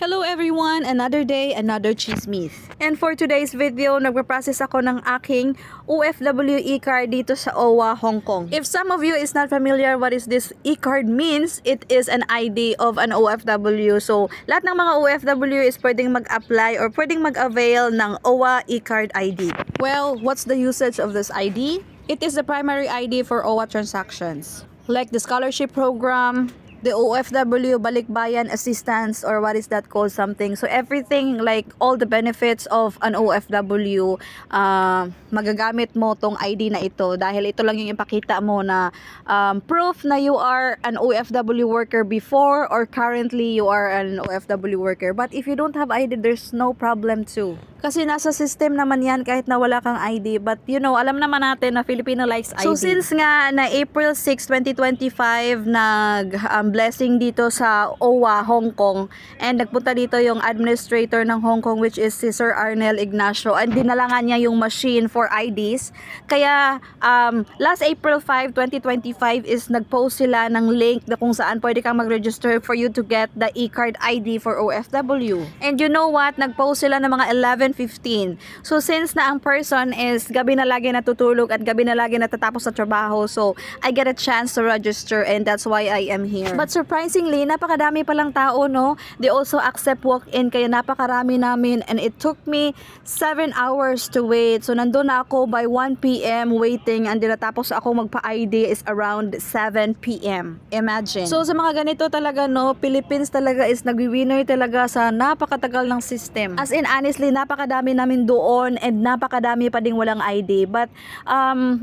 Hello everyone! Another day, another chismis. And for today's video, nagpa-process ako ng aking OFW e-card dito sa OWA, Hong Kong. If some of you is not familiar what is this e-card means, it is an ID of an OFW. So, lahat ng mga OFW is pwedeng mag-apply or pwedeng mag-avail ng OWA e-card ID. Well, what's the usage of this ID? It is the primary ID for OWA transactions. Like the scholarship program, the OFW balikbayan assistance, or what is that called, something. So everything, like all the benefits of an OFW, magagamit mo tong ID na ito dahil ito lang yung ipakita mo na proof na you are an OFW worker before or currently you are an OFW worker. But if you don't have ID, there's no problem too. Kasi nasa system naman yan kahit na wala kang ID. But you know, alam naman natin na Filipino likes ID. So since nga na April 6, 2025 blessing dito sa OWA, Hong Kong, and nagpunta dito yung administrator ng Hong Kong, which is si Sir Arnel Ignacio, and dinalangan niya yung machine for IDs. Kaya last April 5, 2025 is nagpost sila ng link na kung saan pwede kang mag-register for you to get the e-card ID for OFW. And you know what? Nagpost sila ng mga 11:15. So since na ang person is gabi na lagi natutulog at gabi na lagi natatapos sa trabaho, so I get a chance to register, and that's why I am here. But surprisingly, napakadami palang tao, no? They also accept walk-in, kaya napakarami namin, and it took me 7 hours to wait. So nandun na ako by 1 PM waiting, and natapos ako magpa-ID is around 7 PM. Imagine. So sa mga ganito talaga, no, Philippines talaga is nagwi-winner talaga sa napakatagal ng system. As in, honestly, napakadami namin doon, and napakadami pa ding walang ID. But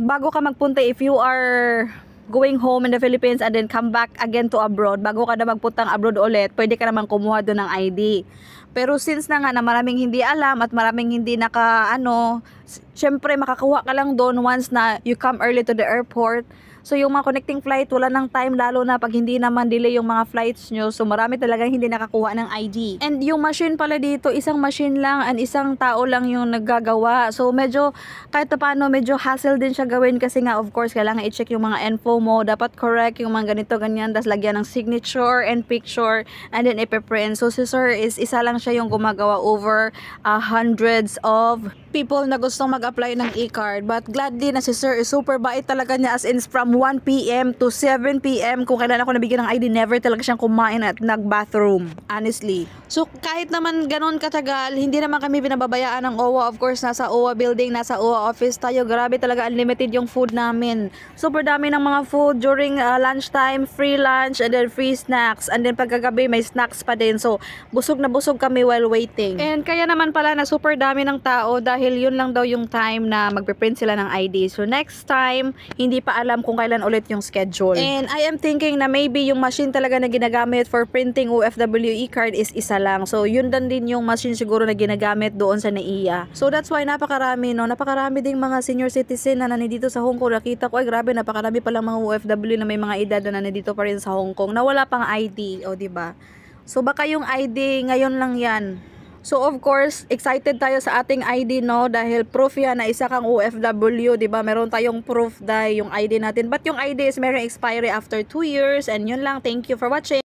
bago ka magpunta, if you are going home in the Philippines and then come back again to abroad, bago ka na magpuntang abroad ulit, pwede ka naman kumuha doon ng ID. Pero since na nga na maraming hindi alam at maraming hindi syempre makakuha ka lang doon once na you come early to the airport. So yung mga connecting flight, wala ng time, lalo na pag hindi naman delay yung mga flights nyo. So marami talagang hindi nakakuha ng ID. And yung machine pala dito, isang machine lang and isang tao lang yung naggagawa. So medyo, kahit paano, medyo hassle din siya gawin kasi nga of course, kailangan i-check yung mga info mo. Dapat correct yung mga ganito, ganyan. Tas lagyan ng signature and picture and then ipiprint. So si sir is isa lang siya yung gumagawa over hundreds of people na gustong mag-apply ng e-card. But gladly na si sir is super bait talaga niya, as in from 1 PM to 7 PM kung kailan ako nabigyan ng ID, never talaga siyang kumain at nag-bathroom, honestly. So kahit naman ganon katagal, hindi naman kami binababayaan ng OWA. Of course, nasa OWA building, nasa OWA office tayo. Grabe talaga, unlimited yung food namin. Super dami ng mga food during lunchtime, free lunch, and then free snacks. And then pagkagabi, may snacks pa din. So busog na busog kami while waiting. And kaya naman pala na super dami ng tao dahil yun lang daw yung time na magpiprint sila ng ID. So next time, hindi pa alam kung kailan ulit yung schedule. And I am thinking na maybe yung machine talaga na ginagamit for printing OFW e-card is isa lang. So yun din yung machine siguro na ginagamit doon sa NAIA. So that's why napakarami, no? Napakarami ding mga senior citizen na nandito sa Hong Kong. Nakita ko, ay grabe, napakarami palang mga OFW na may mga edad na nandito pa rin sa Hong Kong na wala pang ID, o diba? So baka yung ID ngayon lang yan. So of course, excited tayo sa ating ID, no? Dahil proof yan na isa kang OFW, di ba? Meron tayong proof dahil yung ID natin. But yung ID is merong expiry after 2 years. And yun lang. Thank you for watching.